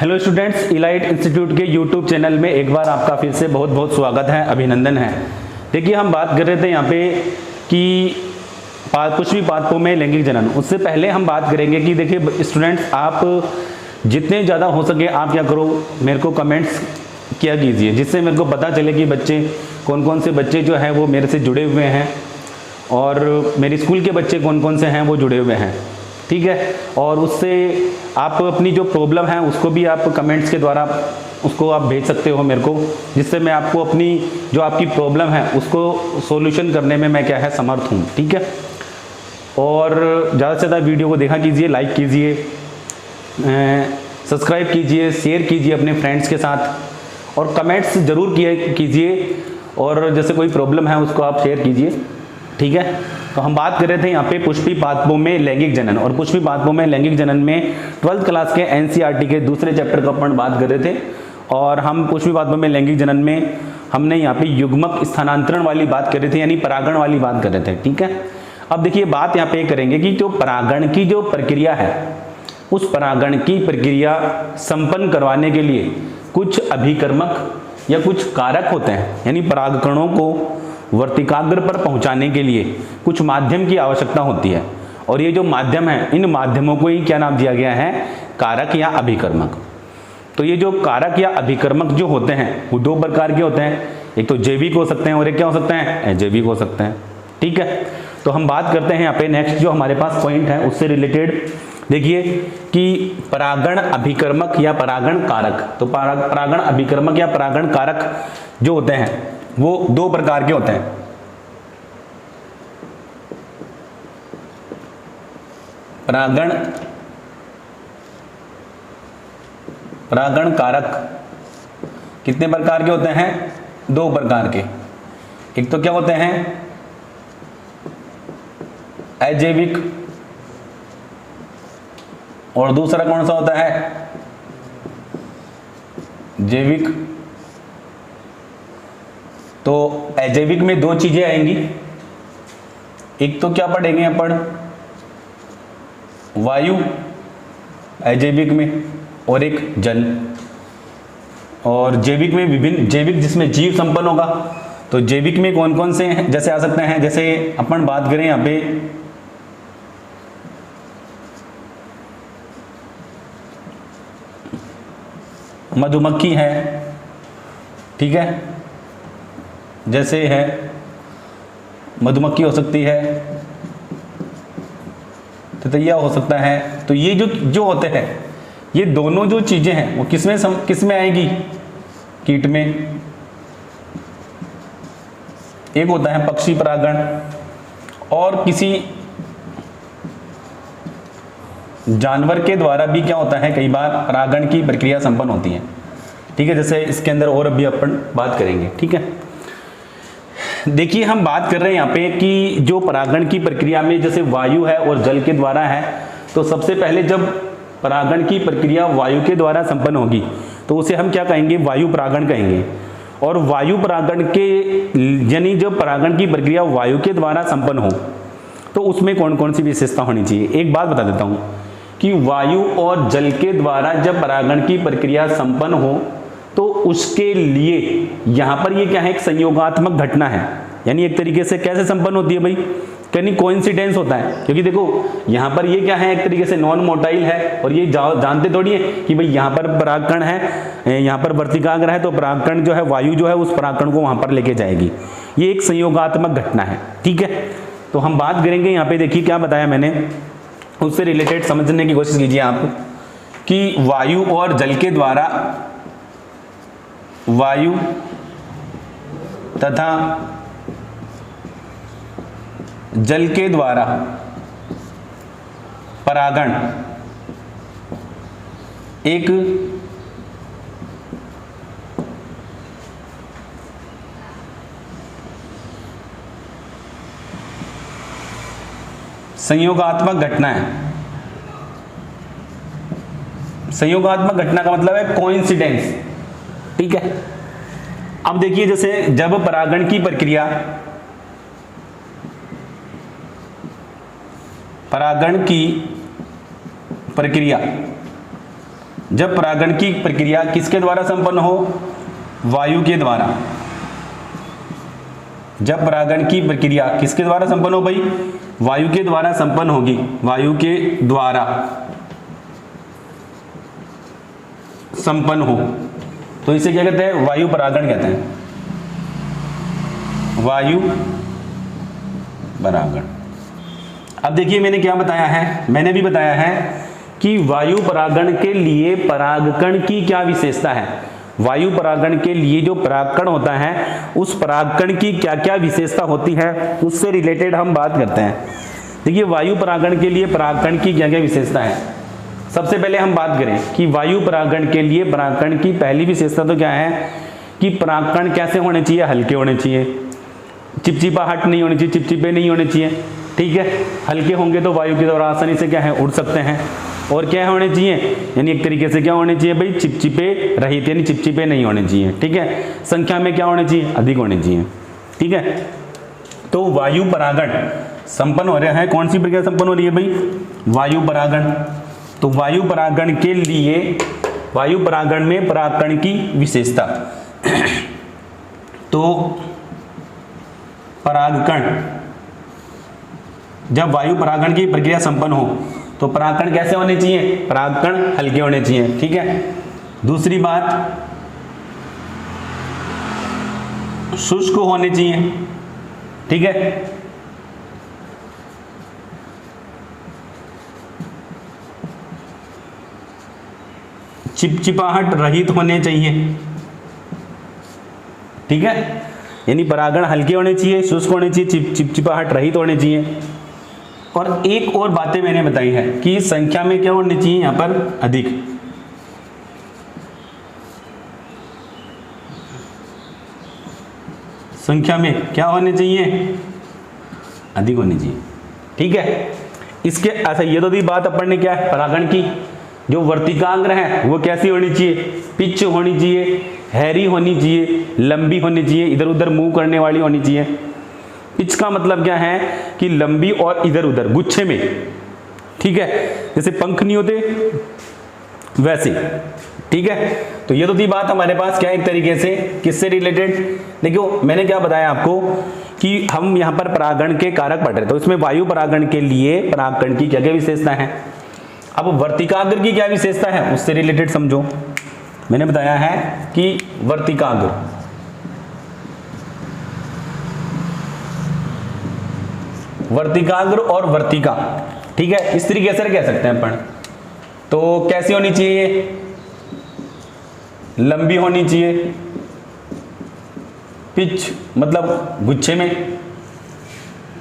Hello students, elite institute के YouTube channel में एक बार आपका फिर से बहुत बहुत स्वागत है, अभिनंदन है। देखिए, हम बात कर रहे थे यहाँ पे कि पुष्पी पादपों में लैंगिक जनन। उससे पहले हम बात करेंगे कि देखिए स्टूडेंट्स, आप जितने ज़्यादा हो सके आप क्या करो, मेरे को कमेंट्स किया कीजिए, जिससे मेरे को पता चले कि बच्चे कौन कौन से बच्चे जो हैं वो मेरे से जुड़े हुए हैं और मेरे स्कूल के बच्चे कौन कौन से हैं वो जुड़े हुए हैं। ठीक है, और उससे आप अपनी जो प्रॉब्लम है उसको भी आप कमेंट्स के द्वारा उसको आप भेज सकते हो मेरे को, जिससे मैं आपको अपनी जो आपकी प्रॉब्लम है उसको सॉल्यूशन करने में मैं क्या है समर्थ हूँ। ठीक है, और ज़्यादा से ज़्यादा वीडियो को देखा कीजिए, लाइक कीजिए, सब्सक्राइब कीजिए, शेयर कीजिए अपने फ्रेंड्स के साथ और कमेंट्स ज़रूर कीजिए। और जैसे कोई प्रॉब्लम है उसको आप शेयर कीजिए। ठीक है, तो हम बात कर रहे थे यहाँ पे पुष्पी पादपों में लैंगिक जनन, और पुष्पी पादपों में लैंगिक जनन में 12th क्लास के एनसीईआरटी के दूसरे चैप्टर का अपन बात कर रहे थे। और हम पुष्पी पादपों में लैंगिक जनन में हमने यहाँ पे युग्मक स्थानांतरण वाली बात कर रहे थे, यानी परागण वाली बात कर रहे थे। ठीक है, अब देखिए बात यहाँ पे करेंगे कि जो परागण की जो प्रक्रिया है, उस परागण की प्रक्रिया संपन्न करवाने के लिए कुछ अभिकर्मक या कुछ कारक होते हैं, यानी परागकणों को वर्तिकाग्र पर पहुंचाने के लिए कुछ माध्यम की आवश्यकता होती है। और ये जो माध्यम है, इन माध्यमों को ही क्या नाम दिया गया है, कारक या अभिकर्मक। तो ये जो कारक या अभिकर्मक जो होते हैं वो दो प्रकार के होते हैं, एक तो जैविक हो सकते हैं और एक क्या हो सकते हैं, अजैविक हो सकते हैं। ठीक है, तो हम बात करते हैं यहाँ पे नेक्स्ट जो हमारे पास पॉइंट है उससे रिलेटेड। देखिए कि परागण अभिकर्मक या परागण कारक, तो परागण अभिकर्मक या परागण कारक जो होते हैं वो दो प्रकार के होते हैं। परागण कारक कितने प्रकार के होते हैं, दो प्रकार के। एक तो क्या होते हैं, अजैविक, और दूसरा कौन सा होता है, जैविक। तो अजैविक में दो चीजें आएंगी, एक तो क्या पढ़ेंगे अपन, वायु अजैविक में, और एक जल। और जैविक में विभिन्न, जैविक जिसमें जीव संपन्न होगा, तो जैविक में कौन कौन से जैसे आ सकते हैं, जैसे अपन बात करें यहाँ पे मधुमक्खी है, ठीक है, जैसे है मधुमक्खी हो सकती है, तितैया हो सकता है। तो ये जो होते हैं, ये दोनों जो चीजें हैं वो किसमें आएगी, कीट में। एक होता है पक्षी परागण, और किसी जानवर के द्वारा भी क्या होता है, कई बार परागण की प्रक्रिया संपन्न होती है। ठीक है, जैसे इसके अंदर और अभी अपन बात करेंगे। ठीक है, देखिए हम बात कर रहे हैं यहाँ पे कि जो परागण की प्रक्रिया में जैसे वायु है और जल के द्वारा है, तो सबसे पहले जब परागण की प्रक्रिया वायु के द्वारा संपन्न होगी तो उसे हम क्या कहेंगे, वायु परागण कहेंगे। और वायु परागण के यानी जब परागण की प्रक्रिया वायु के द्वारा संपन्न हो तो उसमें कौन कौन सी विशेषता होनी चाहिए। एक बात बता देता हूँ कि वायु और जल के द्वारा जब परागण की प्रक्रिया संपन्न हो तो उसके लिए यहाँ पर ये क्या है, एक संयोगात्मक घटना है। यानी एक तरीके से कैसे संपन्न होती है भाई, यानी कोइंसिडेंस होता है। क्योंकि देखो यहाँ पर ये क्या है, एक तरीके से नॉन मोटाइल है, और ये जानते थोड़ी है कि भाई यहाँ पर परागकण है, यहाँ पर वर्तिकाग्र है, तो परागकण जो है, वायु जो है उस परागकण को वहां पर लेके जाएगी। ये एक संयोगात्मक घटना है। ठीक है, तो हम बात करेंगे यहाँ पे, देखिए क्या बताया मैंने, उससे रिलेटेड समझने की कोशिश कीजिए आप कि वायु और जल के द्वारा, वायु तथा जल के द्वारा परागण एक संयोगात्मक घटना है। संयोगात्मक घटना का मतलब है कोइंसिडेंस। ठीक है, अब देखिए जैसे जब परागण की प्रक्रिया, जब परागण की प्रक्रिया किसके द्वारा संपन्न हो? वायु के द्वारा। जब परागण की प्रक्रिया किसके द्वारा संपन्न हो भाई? वायु के द्वारा संपन्न होगी, वायु के द्वारा संपन्न हो तो इसे क्या कहते हैं? वायु परागण कहते हैं, वायु परागण। अब देखिए मैंने क्या बताया है, मैंने भी बताया है कि वायु परागण के लिए परागकण की क्या विशेषता है। वायु परागण के लिए जो परागकण होता है उस परागकण की क्या क्या विशेषता होती है, उससे रिलेटेड हम बात करते हैं। देखिए वायु परागण के लिए परागकण की क्या क्या विशेषता है। सबसे पहले हम बात करें कि वायु परागण के लिए परागकण की पहली विशेषता तो क्या है कि परागकण कैसे होने चाहिए? हल्के होने चाहिए, चिपचिपाहट नहीं होनी चाहिए, चिपचिपे नहीं होने चाहिए, ठीक है। हल्के होंगे तो वायु के द्वारा आसानी से क्या है? उड़ सकते हैं। और क्या होने चाहिए? यानी एक तरीके से क्या होने चाहिए भाई? चिपचिपे रहित, यानी चिपचिपे नहीं होने चाहिए, ठीक है। संख्या में क्या होने चाहिए? अधिक होने चाहिए, ठीक है। तो वायु परागण संपन्न हो रहा है, कौन सी प्रक्रिया संपन्न हो रही है भाई? वायु परागण। तो वायु परागण के लिए, वायु परागण में परागकण की विशेषता तो परागकण, जब वायु परागण की प्रक्रिया संपन्न हो तो परागकण कैसे होने चाहिए? परागकण हल्के होने चाहिए, ठीक है। दूसरी बात, शुष्क होने चाहिए, ठीक है। चिपचिपाहट रहित होने चाहिए, ठीक है। यानी परागण हल्के होने चाहिए, शुष्क होने चाहिए, चिपचिपाहट रहित होने चाहिए। और एक और बातें मैंने बताई है कि संख्या में क्या होनी चाहिए? यहां पर अधिक। संख्या में क्या होने चाहिए? अधिक होनी चाहिए, ठीक है। इसके अच्छा ये तो थी बात अपन ने क्या है? परागण की। जो वर्तिकाग्र है वो कैसी होनी चाहिए? पिच होनी चाहिए, हैरी होनी चाहिए, लंबी होनी चाहिए, इधर उधर मूव करने वाली होनी चाहिए। पिच का मतलब क्या है कि लंबी और इधर उधर गुच्छे में, ठीक है, जैसे पंख नहीं होते वैसे, ठीक है। तो ये तो थी बात हमारे पास क्या एक तरीके से किससे रिलेटेड। देखो मैंने क्या बताया आपको कि हम यहाँ पर परागण के कारक पढ़ रहे, तो इसमें वायु परागण के लिए परागकण की क्या क्या विशेषता है। अब वर्तिकाग्र की क्या विशेषता है उससे रिलेटेड समझो। मैंने बताया है कि वर्तिकाग्र, वर्तिकाग्र और वर्तिका, ठीक है, इस तरीके से कह सकते हैं अपन। तो कैसी होनी चाहिए? लंबी होनी चाहिए, पिच मतलब गुच्छे में,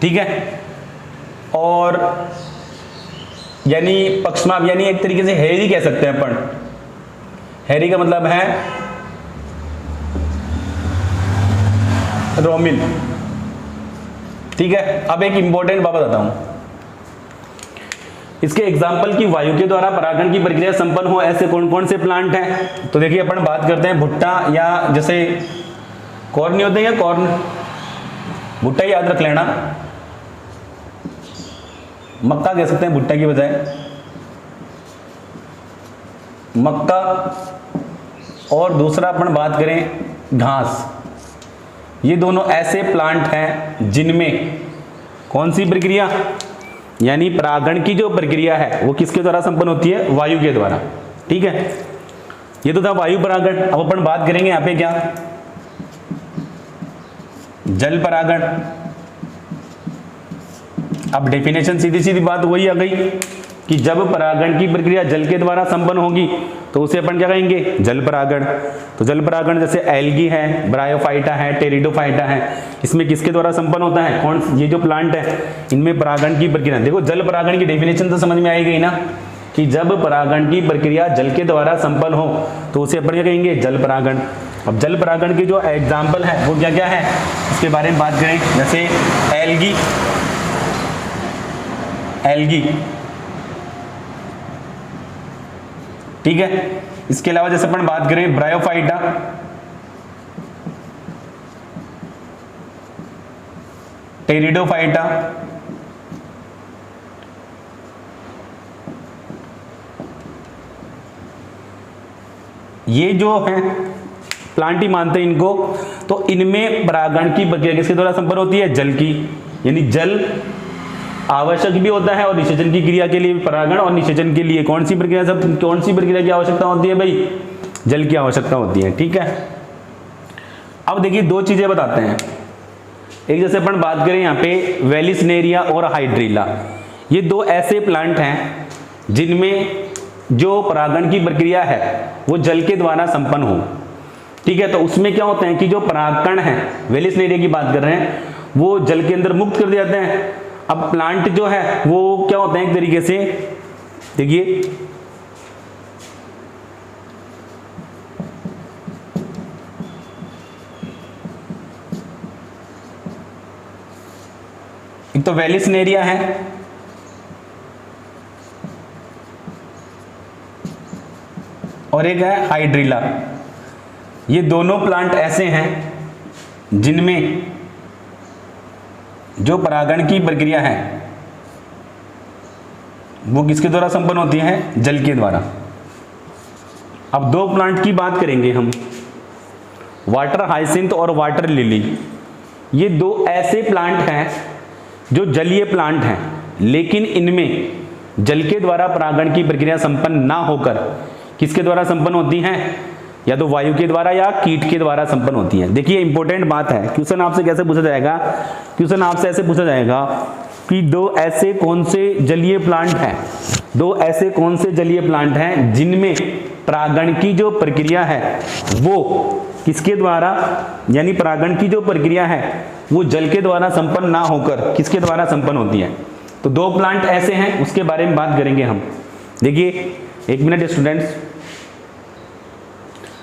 ठीक है। और यानी पक्षमाप, यानी एक तरीके से हैरी कह सकते हैं अपन। हैरी का मतलब है रोमिल, ठीक है। अब एक इंपॉर्टेंट बात बताता हूं, इसके एग्जाम्पल की वायु के द्वारा परागण की प्रक्रिया संपन्न हो ऐसे कौन कौन से प्लांट हैं। तो देखिए अपन बात करते हैं भुट्टा, या जैसे कॉर्न नहीं होते हैं, कॉर्न, भुट्टा याद रख लेना, मक्का कह सकते हैं भुट्टा की बजाय, मक्का। और दूसरा अपन बात करें घास। ये दोनों ऐसे प्लांट हैं जिनमें कौन सी प्रक्रिया, यानी परागण की जो प्रक्रिया है वो किसके द्वारा संपन्न होती है? वायु के द्वारा, ठीक है। ये तो था वायु परागण। अब अपन बात करेंगे यहां पे क्या, जल परागण। अब डेफिनेशन सीधी सीधी बात वही आ गई कि जब परागण की प्रक्रिया जल के द्वारा संपन्न होगी तो उसे अपन क्या कहेंगे? जल परागण। तो जल परागण जैसे एल्गी है, ब्रायोफाइटा है, टेरिडोफाइटा है, इसमें किसके द्वारा संपन्न होता है? कौन, ये जो प्लांट है इनमें परागण की प्रक्रिया। देखो जल परागण की डेफिनेशन तो समझ में आई गई ना कि जब परागण की प्रक्रिया जल के द्वारा संपन्न हो तो उसे अपन क्या कहेंगे? जल परागण। अब जल परागण के जो एग्जाम्पल है वो क्या क्या है इसके बारे में बात करें, जैसे एल्गी, एल्गी, ठीक है। इसके अलावा जैसे अपन बात करें ब्रायोफाइटा, टेरिडोफाइटा, ये जो है प्लांट ही मानते हैं इनको, तो इनमें परागण की प्रक्रिया किसके द्वारा संपन्न होती है? जल की, यानी जल आवश्यक भी होता है और निषेचन की क्रिया के लिए परागण और निषेचन के लिए कौन सी प्रक्रिया की आवश्यकता होती है भाई? जल की आवश्यकता होती है। ठीक है, अब देखिए दो चीजें बताते हैं। एक जैसे अपन बात करें यहाँ पे वेलिसनेरिया और हाइड्रिला, ये दो ऐसे प्लांट हैं जिनमें जो परागण की प्रक्रिया है वो जल के द्वारा संपन्न हो। ठीक है, तो उसमें क्या होता है कि जो परागकण है, वेलिसनेरिया की बात कर रहे हैं, वो जल के अंदर मुक्त कर दिए जाते हैं। अब प्लांट जो है वो क्या होता है एक तरीके से, देखिए एक तो वेलिसनेरिया है और एक है हाइड्रिला। ये दोनों प्लांट ऐसे हैं जिनमें जो परागण की प्रक्रिया है वो किसके द्वारा संपन्न होती है? जल के द्वारा। अब दो प्लांट की बात करेंगे हम, वाटर हाइसिंथ और वाटर लिली। ये दो ऐसे प्लांट हैं जो जलीय प्लांट हैं, लेकिन इनमें जल के द्वारा परागण की प्रक्रिया संपन्न ना होकर किसके द्वारा संपन्न होती हैं? या तो वायु के द्वारा या कीट के द्वारा संपन्न होती है। देखिए इंपॉर्टेंट बात है, क्वेश्चन आपसे कैसे पूछा जाएगा? क्वेश्चन आपसे ऐसे पूछा जाएगा कि दो ऐसे कौन से जलीय प्लांट हैं, दो ऐसे कौन से जलीय प्लांट हैं जिनमें परागण की जो प्रक्रिया है वो किसके द्वारा, यानी परागण की जो प्रक्रिया है वो जल के द्वारा संपन्न ना होकर किसके द्वारा संपन्न होती है? तो दो प्लांट ऐसे हैं, उसके बारे में बात करेंगे हम। देखिए एक मिनट स्टूडेंट्स,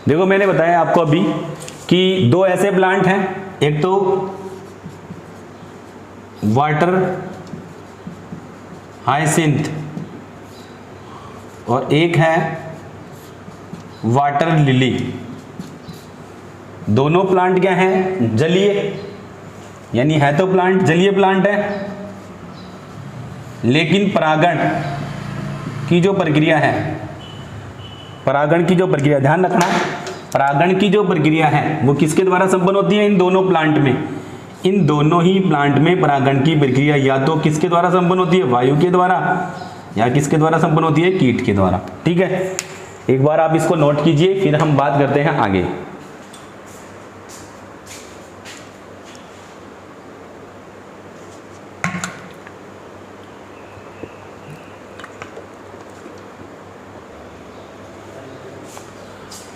देखो मैंने बताया आपको अभी कि दो ऐसे प्लांट हैं, एक तो वाटर हाइसिंथ और एक है वाटर लिली। दोनों प्लांट क्या हैं? जलीय, यानी है तो प्लांट जलीय प्लांट है, लेकिन परागण की जो प्रक्रिया है, परागण की जो प्रक्रिया, ध्यान रखना, परागण की जो प्रक्रिया है वो किसके द्वारा संपन्न होती है? इन दोनों प्लांट में, इन दोनों ही प्लांट में परागण की प्रक्रिया या तो किसके द्वारा संपन्न होती है? वायु के द्वारा, या किसके द्वारा संपन्न होती है? कीट के द्वारा। ठीक है, एक बार आप इसको नोट कीजिए, फिर हम बात करते हैं आगे।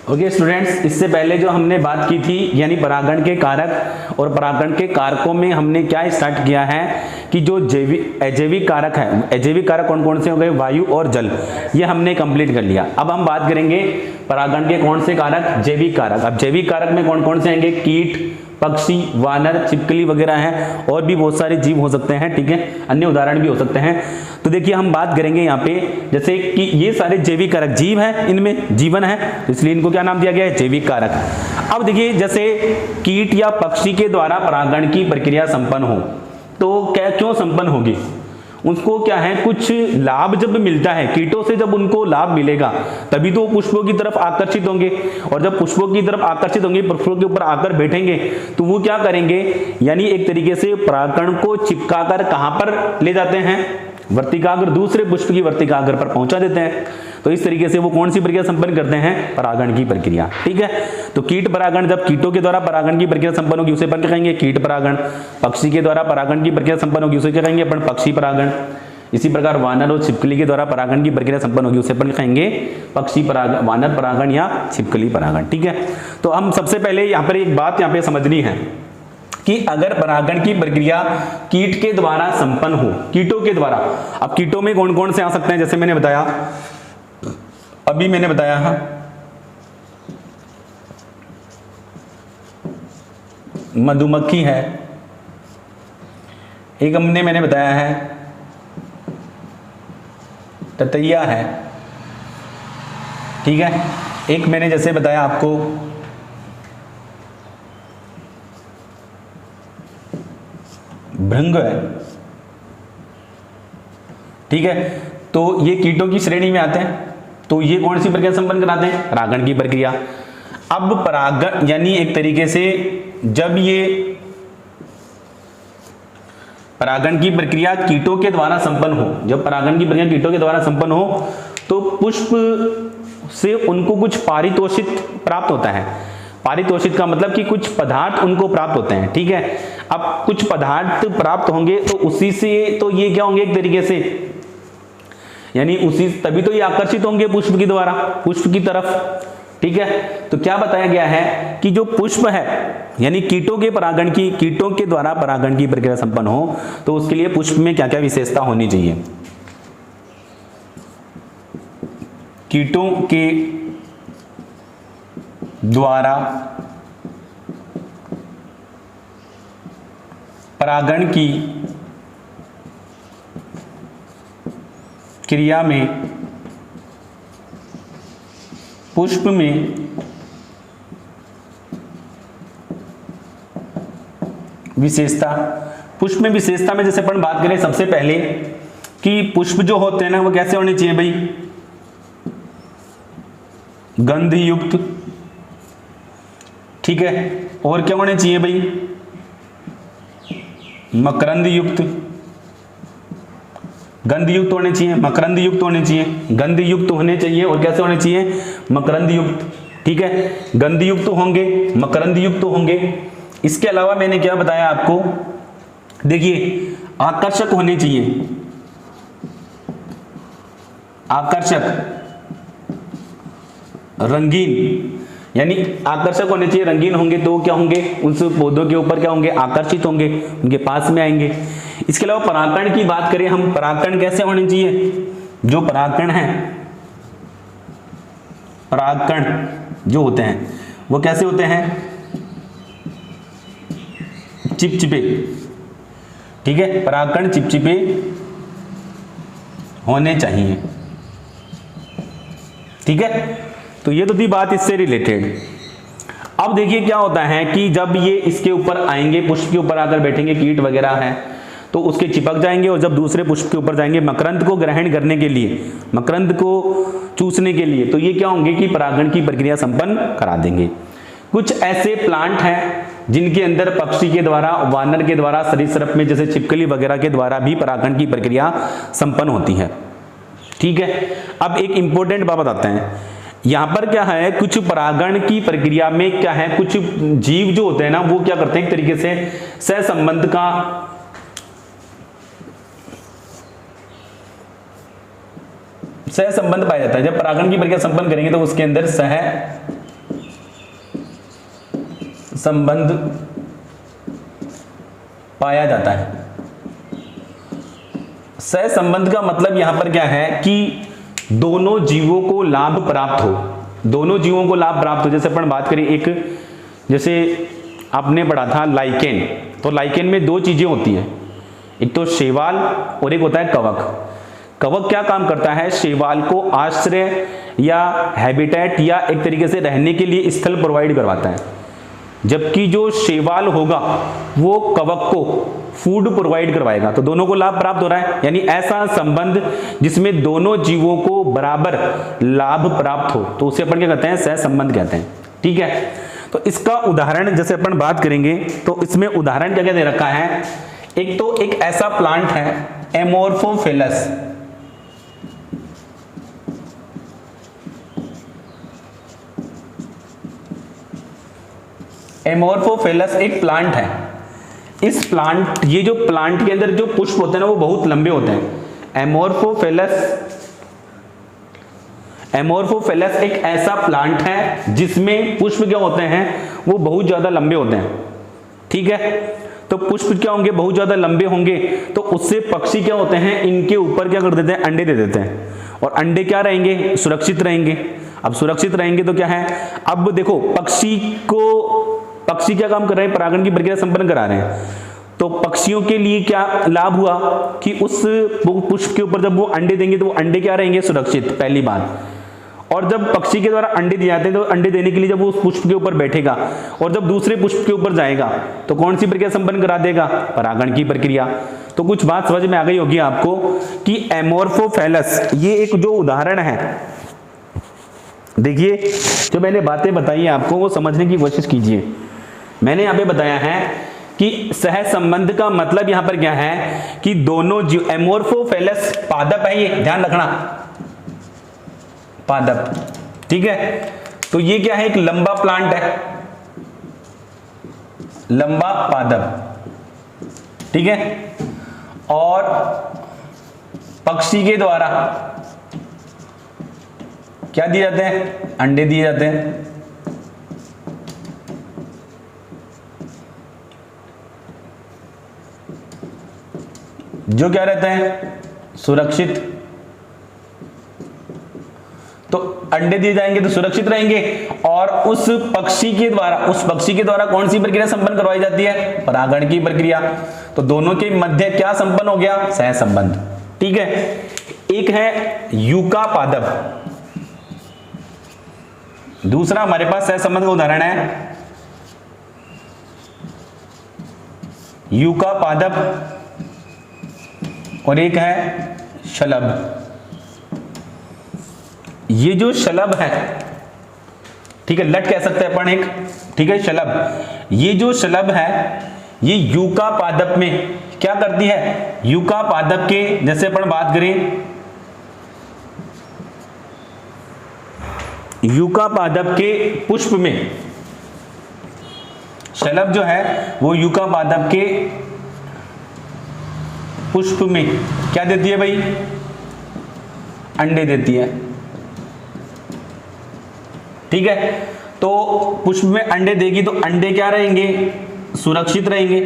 ओके स्टूडेंट्स, इससे पहले जो हमने बात की थी यानी परागण के कारक और परागण के कारकों में हमने क्या स्टार्ट किया है कि जो अजैविक कारक है, अजैविक कारक कौन कौन से हो गए? वायु और जल, ये हमने कंप्लीट कर लिया। अब हम बात करेंगे परागण के कौन से कारक? जैविक कारक। अब जैविक कारक में कौन कौन से आएंगे? कीट, पक्षी, वानर, छिपकली वगैरह हैं, और भी बहुत सारे जीव हो सकते हैं। ठीक है, अन्य उदाहरण भी हो सकते हैं। तो देखिए हम बात करेंगे यहाँ पे जैसे कि ये सारे जैविक कारक जीव हैं, इनमें जीवन है, इसलिए इनको क्या नाम दिया गया है? जैविक कारक। अब देखिए जैसे कीट या पक्षी के द्वारा परागण की प्रक्रिया संपन्न हो, तो क्या क्यों संपन्न होगी? उसको क्या है, कुछ लाभ जब मिलता है कीटों से, जब उनको लाभ मिलेगा तभी तो पुष्पों की तरफ आकर्षित होंगे, और जब पुष्पों की तरफ आकर्षित होंगे, पुष्पों के ऊपर आकर बैठेंगे, तो वो क्या करेंगे, यानी एक तरीके से परागकण को चिपकाकर कहां पर ले जाते हैं? वर्तिकाग्र, दूसरे पुष्प की वर्तिकाग्र पर पहुंचा देते हैं। तो इस तरीके से वो कौन सी प्रक्रिया संपन्न करते हैं? परागण की प्रक्रिया। ठीक है, तो कीट परागण, जब कीटों के द्वारा परागण की प्रक्रिया संपन्न होगी उसे अपन कहेंगे कीट परागण। पक्षी के द्वारा परागण की प्रक्रिया संपन्न होगी उसे क्या कहेंगे अपन? पक्षी परागण। इसी प्रकार वानर और छिपकली के द्वारा परागण की प्रक्रिया संपन्न होगी उसे अपन कहेंगे पक्षी परागण, वानर परागण या छिपकली परागण। ठीक है, तो हम सबसे पहले यहाँ पर एक बात यहाँ पे समझनी है कि अगर परागण की प्रक्रिया कीट के द्वारा संपन्न हो, कीटों के द्वारा, अब कीटों में कौन कौन से आ सकते हैं? जैसे मैंने बताया, अभी मैंने बताया मधुमक्खी है, एक मैंने बताया है ततैया है। ठीक है, एक मैंने जैसे बताया आपको भृंग है। ठीक है, तो ये कीटों की श्रेणी में आते हैं। तो ये कौन सी प्रक्रिया संपन्न कराते हैं? परागण की प्रक्रिया। अब परागण यानी एक तरीके से जब ये परागण की प्रक्रिया कीटों के द्वारा संपन्न हो, जब परागण की प्रक्रिया कीटों के द्वारा संपन्न हो तो पुष्प से उनको कुछ पारितोषित प्राप्त होता है। पारितोषित का मतलब कि कुछ पदार्थ उनको प्राप्त होते हैं, ठीक है। अब कुछ पदार्थ प्राप्त होंगे तो उसी से तो ये क्या होंगे एक तरीके से, यानी उसी तभी तो ये आकर्षित होंगे पुष्प के द्वारा पुष्प की तरफ, ठीक है। तो क्या बताया गया है कि जो पुष्प है यानी कीटों के द्वारा परागण की प्रक्रिया संपन्न हो तो उसके लिए पुष्प में क्या क्या विशेषता होनी चाहिए। कीटों के द्वारा परागण की क्रिया में पुष्प में विशेषता, पुष्प में विशेषता में जैसे अपन बात करें सबसे पहले कि पुष्प जो होते हैं ना वो कैसे होने चाहिए भाई, गंध युक्त, ठीक है। और क्या होने चाहिए भाई, मकरंद युक्त, गंध युक्त होने चाहिए, मकरंद युक्त होने चाहिए, गंध युक्त होने चाहिए और कैसे होने चाहिए, मकरंद युक्त, ठीक है। गंध युक्त होंगे, मकरंद युक्त होंगे। इसके अलावा मैंने क्या बताया आपको, देखिए आकर्षक होने चाहिए, आकर्षक, रंगीन, यानी आकर्षक होने चाहिए, रंगीन होंगे तो क्या होंगे, उस पौधों के ऊपर क्या होंगे, आकर्षित होंगे, उनके पास में आएंगे। इसके अलावा परागण की बात करें हम, परागण कैसे होने चाहिए, जो परागण है, परागण जो होते हैं वो कैसे होते हैं, चिपचिपे, ठीक है। परागण चिपचिपे होने चाहिए, ठीक है। तो ये तो थी बात इससे रिलेटेड। अब देखिए क्या होता है कि जब ये इसके ऊपर आएंगे, पुष्प के ऊपर आकर बैठेंगे, कीट वगैरह हैं तो उसके चिपक जाएंगे और जब दूसरे पुष्प के ऊपर जाएंगे मकरंद को ग्रहण करने के लिए, मकरंद को चूसने के लिए, तो ये क्या होंगे कि परागण की प्रक्रिया संपन्न करा देंगे। कुछ ऐसे प्लांट हैं जिनके अंदर पक्षी के द्वारा, वानर के द्वारा, सरीसृप में जैसे छिपकली वगैरह के द्वारा भी परागण की प्रक्रिया संपन्न होती है, ठीक है। अब एक इंपॉर्टेंट बात बताते हैं, यहां पर क्या है, कुछ परागण की प्रक्रिया में क्या है, कुछ जीव जो होते हैं ना वो क्या करते हैं, एक तरीके से सहसंबंध का सहसंबंध पाया जाता है। जब परागण की प्रक्रिया संपन्न करेंगे तो उसके अंदर सह संबंध पाया जाता है। सहसंबंध का मतलब यहां पर क्या है कि दोनों जीवों को लाभ प्राप्त हो, दोनों जीवों को लाभ प्राप्त हो। जैसे अपन बात करें, एक जैसे आपने पढ़ा था लाइकेन, तो लाइकेन में दो चीजें होती हैं, एक तो शैवाल और एक होता है कवक। कवक क्या काम करता है, शैवाल को आश्रय या हैबिटेट या एक तरीके से रहने के लिए स्थल प्रोवाइड करवाता है, जबकि जो शैवाल होगा वो कवक को फूड प्रोवाइड करवाएगा। तो दोनों को लाभ प्राप्त हो रहा है, यानी ऐसा संबंध जिसमें दोनों जीवों को बराबर लाभ प्राप्त हो तो उसे अपन क्या कहते हैं, सहसंबंध कहते हैं, ठीक है। तो इसका उदाहरण जैसे अपन बात करेंगे तो इसमें उदाहरण क्या क्या दे रखा है, एक तो एक ऐसा प्लांट है एमोर्फोफिलस, एमोर्फोफिलस एक प्लांट है। इस प्लांट, ये जो प्लांट के अंदर जो पुष्प होते हैं ना वो बहुत लंबे होते हैं। एमोर्फोफिलस एक ऐसा प्लांट है जिसमें पुष्प क्या होते हैं, वो बहुत ज्यादा लंबे होते हैं, ठीक है। तो पुष्प क्या होंगे, बहुत ज्यादा लंबे होंगे, तो उससे पक्षी क्या होते हैं, इनके ऊपर क्या कर देते हैं, अंडे दे देते हैं, और अंडे क्या रहेंगे, सुरक्षित रहेंगे। अब सुरक्षित रहेंगे तो क्या है, अब देखो पक्षी क्या काम कर रहे हैं, परागण की प्रक्रिया संपन्न करा रहे हैं। तो पक्षियों के लिए क्या लाभ हुआ कि उस पुष्प के ऊपर जब वो अंडे देंगे तो वो अंडे क्या रहेंगे, सुरक्षित, पहली बात। और जब पक्षी के द्वारा अंडे दिए जाते हैं तो अंडे देने के लिए जब वो उस पुष्प के ऊपर बैठेगा और जब दूसरे पुष्प के ऊपर जाएगा तो कौन सी प्रक्रिया संपन्न करा देगा, परागण की प्रक्रिया। तो कुछ बात समझ में आ गई होगी आपको कि एमोर्फोफिलस ये एक जो उदाहरण है देखिए जो मैंने बातें बताई हैं आपको वो समझने की कोशिश कीजिए। मैंने यहाँ पे बताया है कि सह संबंध का मतलब यहां पर क्या है कि दोनों एमोर्फोफेलस पादप है, ये ध्यान रखना, पादप, ठीक है। तो ये क्या है, एक लंबा प्लांट है, लंबा पादप, ठीक है। और पक्षी के द्वारा क्या दिए जाते हैं, अंडे दिए जाते हैं। जो क्या रहते हैं, सुरक्षित। तो अंडे दिए जाएंगे तो सुरक्षित रहेंगे। और उस पक्षी के द्वारा कौन सी प्रक्रिया संपन्न करवाई जाती है, परागण की प्रक्रिया। तो दोनों के मध्य क्या संपन्न हो गया, सह संबंध, ठीक है। एक है यूका पादप, दूसरा हमारे पास सह संबंध का उदाहरण है यूका पादप, और एक है शलभ। ये जो शलभ है, ठीक है, लट कह सकते हैं अपन एक, ठीक है, शलभ। ये जो शलभ है ये यूका पादप में क्या करती है, यूका पादप के, जैसे अपन बात करें यूका पादप के पुष्प में, शलभ जो है वो यूका पादप के पुष्प में क्या देती है भाई, अंडे देती है, ठीक है। तो पुष्प में अंडे देगी तो अंडे क्या रहेंगे, सुरक्षित रहेंगे,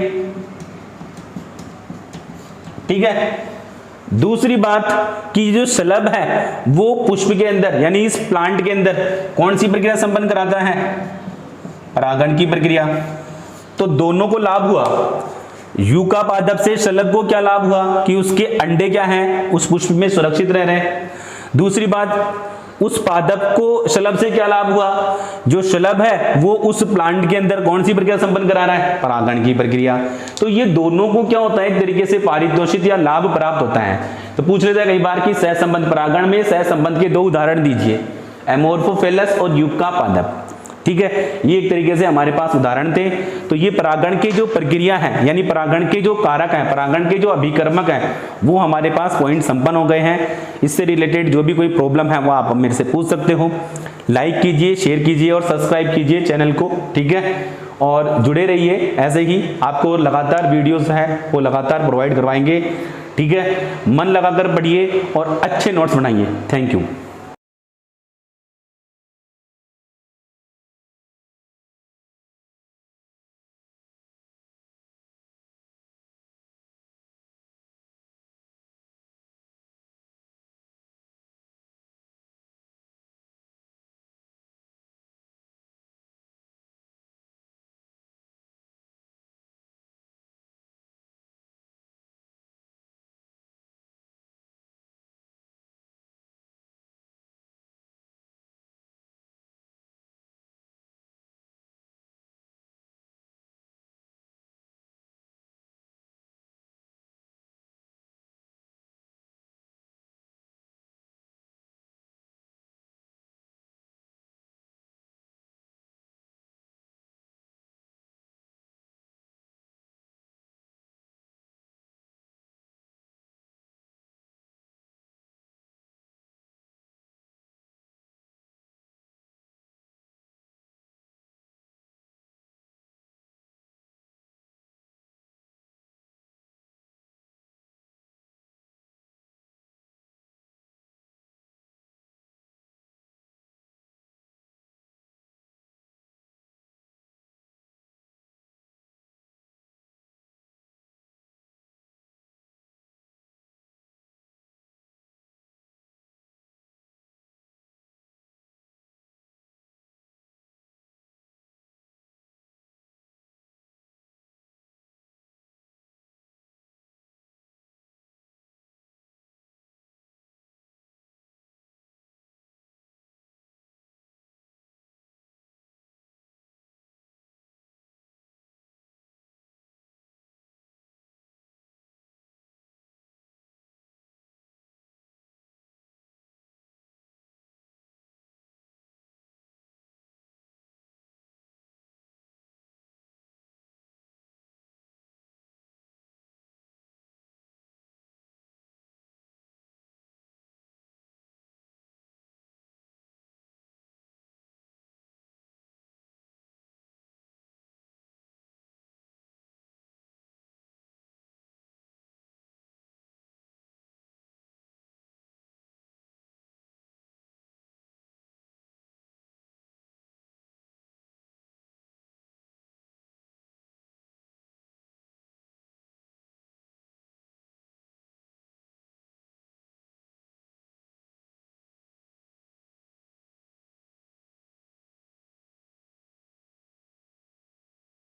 ठीक है। दूसरी बात कि जो शलभ है वो पुष्प के अंदर यानी इस प्लांट के अंदर कौन सी प्रक्रिया संपन्न कराता है, परागण की प्रक्रिया। तो दोनों को लाभ हुआ, यूका पादप से शलभ को क्या लाभ हुआ कि उसके अंडे क्या हैं, उस पुष्प में सुरक्षित रह रहे हैं। दूसरी बात, उस पादप को शलभ से क्या लाभ हुआ, जो शलभ है वो उस प्लांट के अंदर कौन सी प्रक्रिया संपन्न करा रहा है, परागण की प्रक्रिया। तो ये दोनों को क्या होता है, एक तरीके से पारितोषित या लाभ प्राप्त होता है। तो पूछ लेते हैं कई बार कि सह संबंध, परागण में सह संबंध के दो उदाहरण दीजिए, एमोर्फोफेलस और यूका पादप, ठीक है। ये एक तरीके से हमारे पास उदाहरण थे। तो ये परागण के जो प्रक्रिया है यानी परागण के जो कारक हैं, परागण के जो अभिकर्मक हैं, वो हमारे पास पॉइंट संपन्न हो गए हैं। इससे रिलेटेड जो भी कोई प्रॉब्लम है वो आप मेरे से पूछ सकते हो। लाइक कीजिए, शेयर कीजिए और सब्सक्राइब कीजिए चैनल को, ठीक है। और जुड़े रहिए, ऐसे ही आपको लगातार वीडियोस है वो लगातार प्रोवाइड करवाएंगे, ठीक है। मन लगाकर पढ़िए और अच्छे नोट्स बनाइए। Thank you.